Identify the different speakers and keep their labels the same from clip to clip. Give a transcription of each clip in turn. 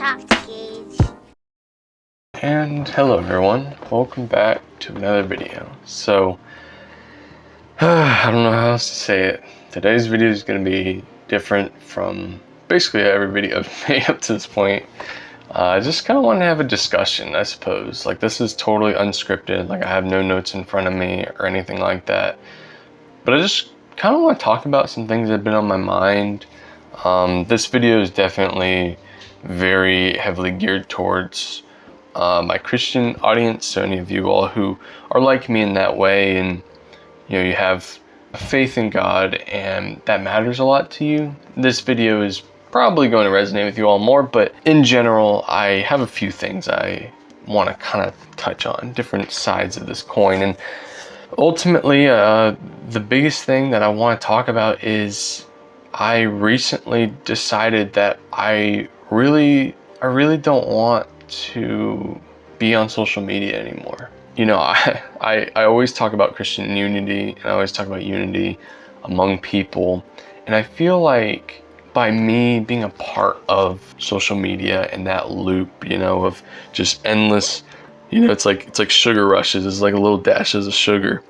Speaker 1: talk to Gage.
Speaker 2: And hello everyone, welcome back to another video. So, I don't know how else to say it. Today's video is going to be different from basically every video I've made up to this point. I just kind of wanted to have a discussion, I suppose. Like, this is totally unscripted, like I have no notes in front of me or anything like that. But I just kind of want to talk about some things that have been on my mind. This video is definitely very heavily geared towards my Christian audience, so any of you all who are like me in that way, and you have faith in God and that matters a lot to you, this video is probably going to resonate with you all more. But in general, I have a few things I want to kind of touch on, different sides of this coin. And ultimately, the biggest thing that I want to talk about is I recently decided that I really don't want to be on social media anymore. You know, I always talk about Christian unity, and I always talk about unity among people. And I feel like by me being a part of social media and that loop, you know, of just endless, you know, it's like sugar rushes. It's like a little dashes of sugar,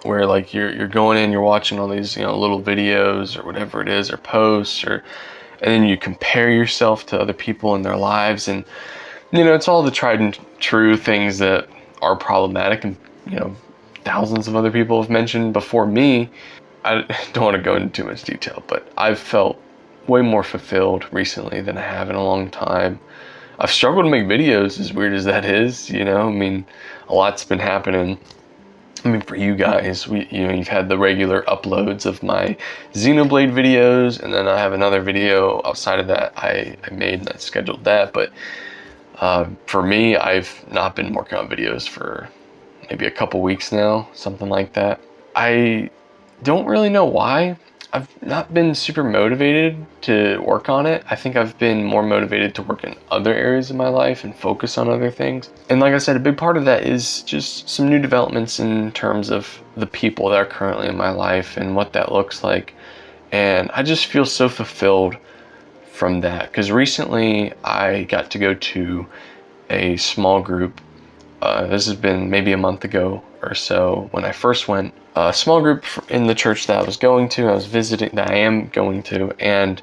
Speaker 2: where like you're going in, you're watching all these, you know, little videos or whatever it is, or posts, and then you compare yourself to other people in their lives, and you know, it's all the tried and true things that are problematic, and you know, thousands of other people have mentioned before me. I don't want to go into too much detail, but I've felt way more fulfilled recently than I have in a long time. I've struggled to make videos, as weird as that is, you know. I mean, a lot's been happening. I mean, for you guys, you've had the regular uploads of my Xenoblade videos, and then I have another video outside of that I made, and I scheduled that. But for me, I've not been working on videos for maybe a couple weeks now, something like that. I don't really know why. I've not been super motivated to work on it. I think I've been more motivated to work in other areas of my life and focus on other things. And like I said, a big part of that is just some new developments in terms of the people that are currently in my life and what that looks like. And I just feel so fulfilled from that, because recently I got to go to a small group. This has been maybe a month ago or so when I first went. A small group in the church that I am going to, and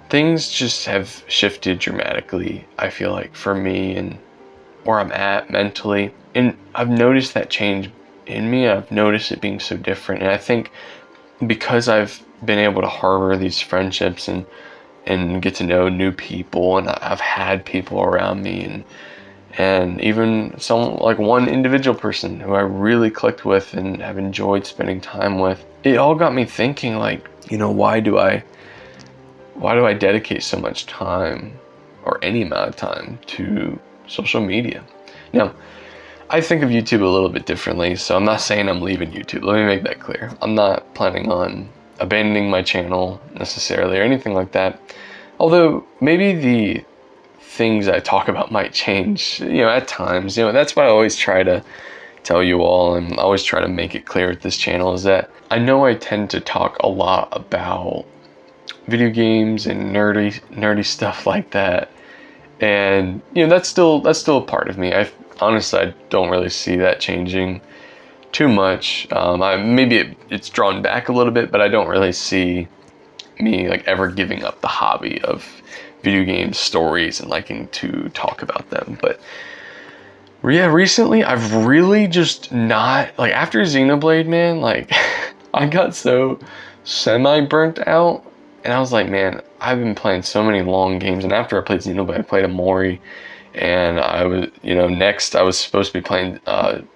Speaker 2: things just have shifted dramatically, I feel like, for me and where I'm at mentally. And I've noticed that change in me. I've noticed it being so different. And I think because I've been able to harbor these friendships and get to know new people, and I've had people around me, and even one individual person who I really clicked with and have enjoyed spending time with, it all got me thinking, like, you know, why do I dedicate so much time, or any amount of time, to social media? Now, I think of YouTube a little bit differently, so I'm not saying I'm leaving YouTube. Let me make that clear. I'm not planning on abandoning my channel necessarily or anything like that. Although maybe the things I talk about might change, you know, at times. You know, that's what I always try to tell you all, and I always try to make it clear with this channel, is that I know I tend to talk a lot about video games and nerdy stuff like that. And you know, that's still a part of me. Honestly, I don't really see that changing too much. Maybe it's drawn back a little bit, but I don't really see me like ever giving up the hobby of video game stories and liking to talk about them. But yeah, recently I've really just not, like, after Xenoblade, man, like I got so semi-burnt out, and I was like, man, I've been playing so many long games. And after I played Xenoblade, I played Amori, and I was, you know, next I was supposed to be playing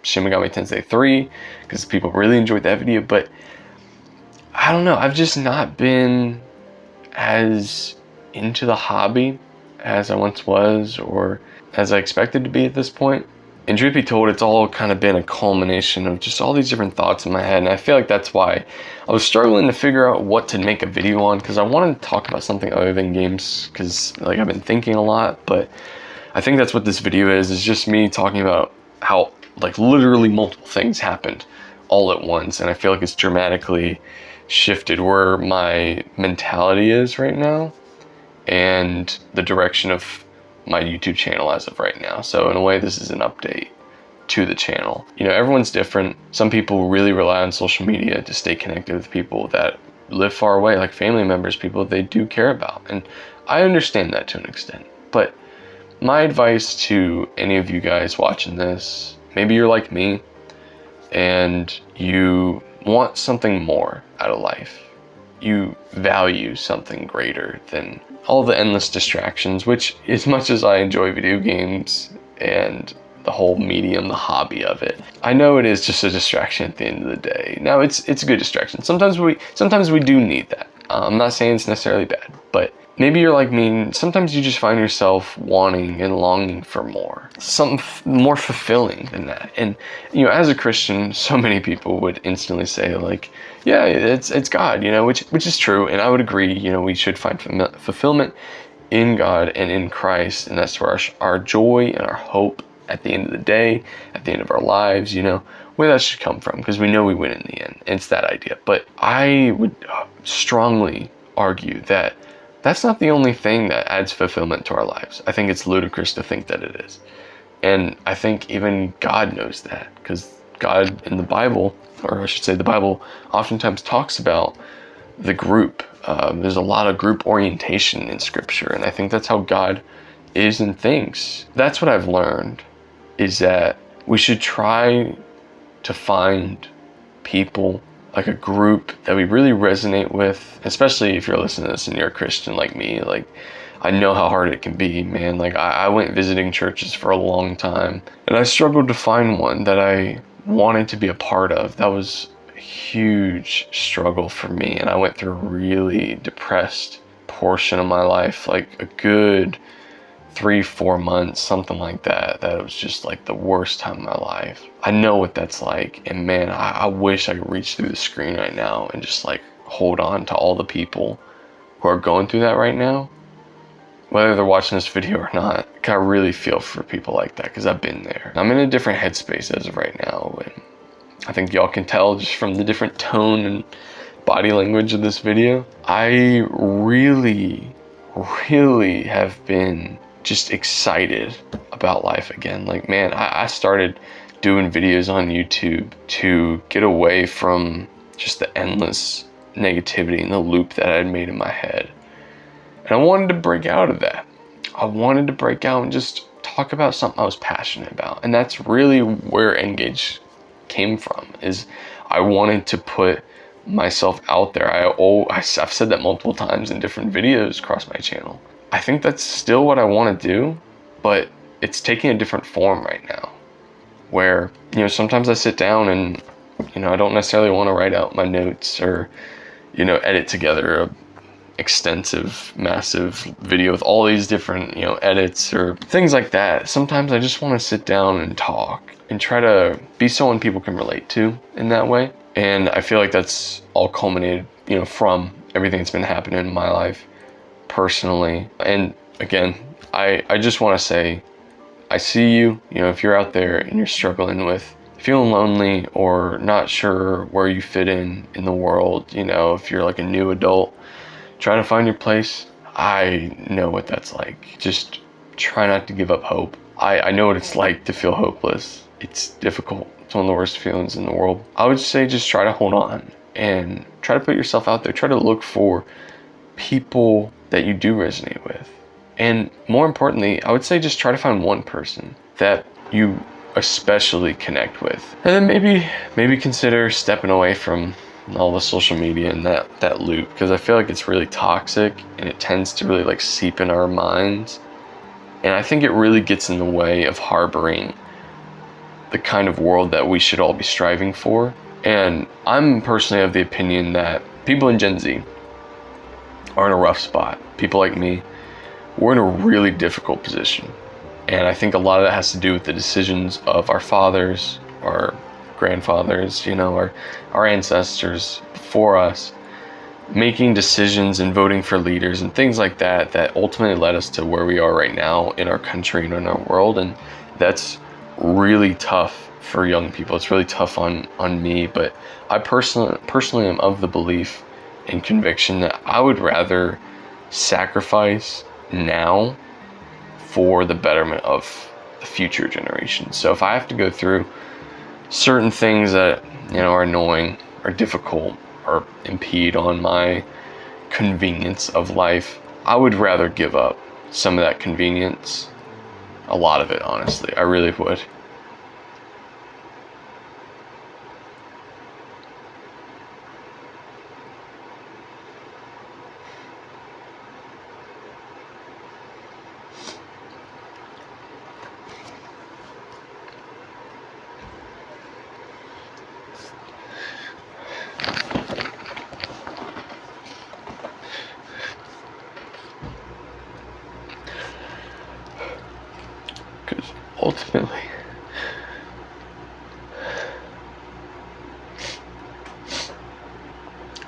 Speaker 2: Shin Megami Tensei 3, because people really enjoyed that video. But I don't know, I've just not been as into the hobby as I once was, or as I expected to be at this point. And truth be told, it's all kind of been a culmination of just all these different thoughts in my head. And I feel like that's why I was struggling to figure out what to make a video on, because I wanted to talk about something other than games, because like I've been thinking a lot. But I think that's what this video is just me talking about how like literally multiple things happened all at once. And I feel like it's dramatically shifted where my mentality is right now, and the direction of my YouTube channel as of right now. So in a way, this is an update to the channel. You know, everyone's different. Some people really rely on social media to stay connected with people that live far away, like family members, people they do care about. And I understand that to an extent. But my advice to any of you guys watching this, maybe you're like me and you want something more out of life. You value something greater than all the endless distractions, which, as much as I enjoy video games and the whole medium, the hobby of it, I know it is just a distraction at the end of the day. Now, it's a good distraction. Sometimes we do need that. I'm not saying it's necessarily bad, but maybe you're like me, sometimes you just find yourself wanting and longing for more, something more fulfilling than that. And, you know, as a Christian, so many people would instantly say like, yeah, it's God, you know, which is true. And I would agree, you know, we should find fulfillment in God and in Christ. And that's where our joy and our hope at the end of the day, at the end of our lives, you know, where that should come from, because we know we win in the end. It's that idea. But I would strongly argue that that's not the only thing that adds fulfillment to our lives. I think it's ludicrous to think that it is. And I think even God knows that, because God in the Bible, or I should say the Bible, oftentimes talks about the group. There's a lot of group orientation in Scripture, and I think that's how God is and thinks. That's what I've learned, is that we should try to find people, like a group that we really resonate with, especially if you're listening to this and you're a Christian like me. Like, I know how hard it can be, man. Like, I went visiting churches for a long time, and I struggled to find one that I wanted to be a part of. That was a huge struggle for me, and I went through a really depressed portion of my life, like a good 3-4 months, something like that. That was just like the worst time of my life. I know what that's like, and man, I wish I could reach through the screen right now and just like hold on to all the people who are going through that right now, whether they're watching this video or not. I really feel for people like that, because I've been there. I'm in a different headspace as of right now, and I think y'all can tell just from the different tone and body language of this video. I really have been just excited about life again. Like, man, I started doing videos on YouTube to get away from just the endless negativity and the loop that I had made in my head. And I wanted to break out of that. I wanted to break out and just talk about something I was passionate about. And that's really where Engage came from, is I wanted to put myself out there. I've said that multiple times in different videos across my channel. I think that's still what I want to do, but it's taking a different form right now, where, you know, sometimes I sit down and, you know, I don't necessarily want to write out my notes or, you know, edit together a extensive, massive video with all these different, you know, edits or things like that. Sometimes I just want to sit down and talk and try to be someone people can relate to in that way. And I feel like that's all culminated, you know, from everything that's been happening in my life personally. And again, I just want to say, I see you, you know, if you're out there and you're struggling with feeling lonely or not sure where you fit in the world, you know, if you're like a new adult trying to find your place, I know what that's like. Just try not to give up hope. I know what it's like to feel hopeless. It's difficult. It's one of the worst feelings in the world. I would say just try to hold on and try to put yourself out there. Try to look for people that you do resonate with. And more importantly, I would say just try to find one person that you especially connect with. And then maybe consider stepping away from all the social media and that loop, because I feel like it's really toxic and it tends to really like seep in our minds. And I think it really gets in the way of harboring the kind of world that we should all be striving for. And I'm personally of the opinion that people in Gen Z are in a rough spot. People like me, we're in a really difficult position. And I think a lot of that has to do with the decisions of our fathers, our grandfathers, you know, our ancestors before us, making decisions and voting for leaders and things like that ultimately led us to where we are right now in our country and in our world. And that's really tough for young people. It's really tough on me, but I personally am of the belief and conviction that I would rather sacrifice now for the betterment of the future generations. So if I have to go through certain things that, are annoying or difficult or impede on my convenience of life, I would rather give up some of that convenience. A lot of it, honestly. I really would. Because ultimately,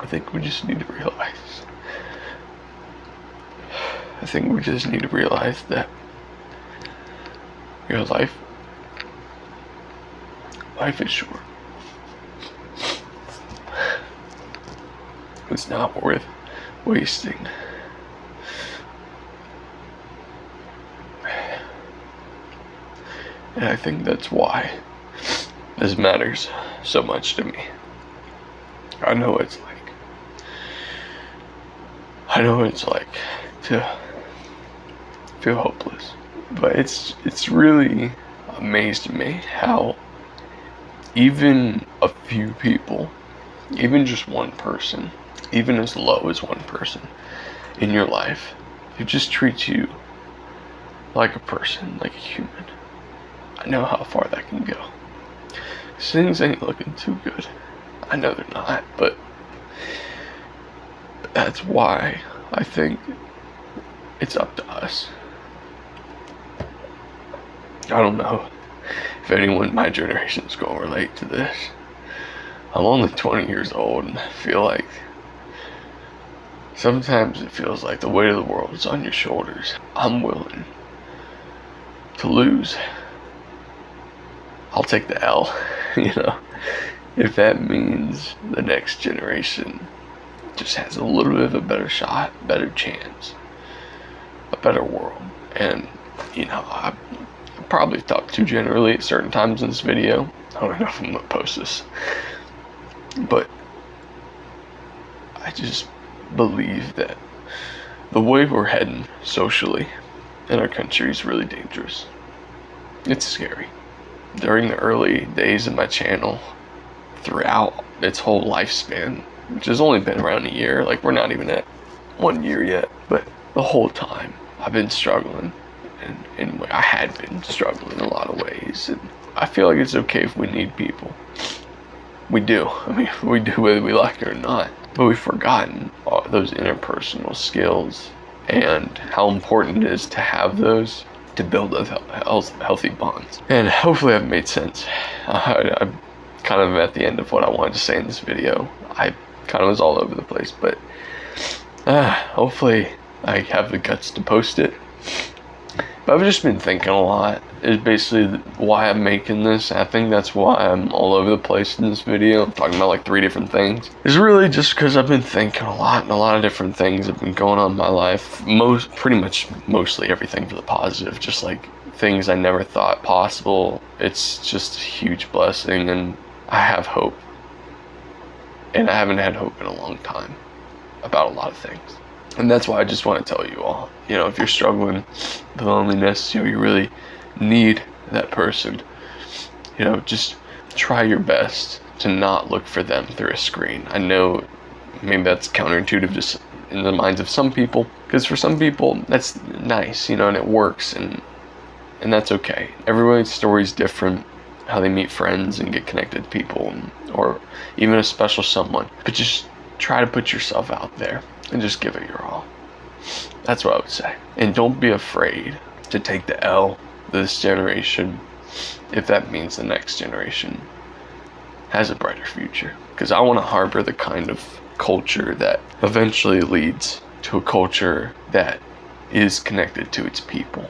Speaker 2: I think we just need to realize that your life is short. It's not worth wasting. And I think that's why this matters so much to me. I know it's like to feel hopeless, but it's really amazed me how even a few people, even just one person, even as low as one person in your life, who just treats you like a person, like a human, I know how far that can go. Things ain't looking too good. I know they're not, but that's why I think it's up to us. I don't know if anyone in my generation is going to relate to this. I'm only 20 years old, and I feel like sometimes it feels like the weight of the world is on your shoulders. I'm willing to lose. I'll take the L, if that means the next generation just has a little bit of a better shot, better chance, a better world. And, I probably talk too generally at certain times in this video. I don't know if I'm gonna post this, but I just believe that the way we're heading socially in our country is really dangerous. It's scary. During the early days of my channel, throughout its whole lifespan, which has only been around a year, like we're not even at 1 year yet, but the whole time I've been struggling, and I had been struggling in a lot of ways, and I feel like it's okay if we need people. We do. We do whether we like it or not, but we've forgotten all those interpersonal skills and how important it is to have those to build those healthy bonds. And hopefully I've made sense. I'm kind of at the end of what I wanted to say in this video. I kind of was all over the place, but hopefully I have the guts to post it. But I've just been thinking a lot, is basically why I'm making this. I think that's why I'm all over the place in this video. I'm talking about like 3 different things. It's really just because I've been thinking a lot, and a lot of different things have been going on in my life. Mostly everything for the positive, just like things I never thought possible. It's just a huge blessing, and I have hope. And I haven't had hope in a long time about a lot of things. And that's why I just want to tell you all, if you're struggling with loneliness, you really need that person. Just try your best to not look for them through a screen. I know maybe that's counterintuitive just in the minds of some people, because for some people that's nice, and it works, and that's okay. Everybody's story is different, how they meet friends and get connected to people, or even a special someone. But just try to put yourself out there and just give it your all. That's what I would say. And don't be afraid to take the L this generation, if that means the next generation has a brighter future. Because I want to harbor the kind of culture that eventually leads to a culture that is connected to its people,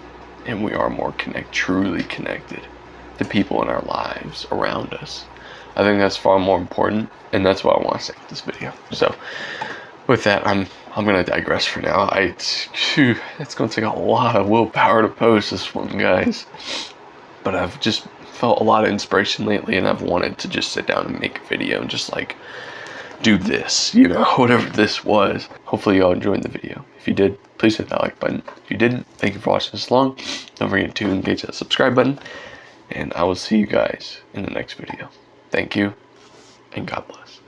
Speaker 2: and we are more truly connected to people in our lives around us. I think that's far more important, and that's what I want to say with this video. So with that, I'm I'm gonna digress for now. It's gonna take a lot of willpower to post this one, guys. But I've just felt a lot of inspiration lately, and I've wanted to just sit down and make a video and just like do this, you know, whatever this was. Hopefully y'all enjoyed the video. If you did, please hit that like button. If you didn't, thank you for watching this long. Don't forget to engage that subscribe button, and I will see you guys in the next video. Thank you, and God bless.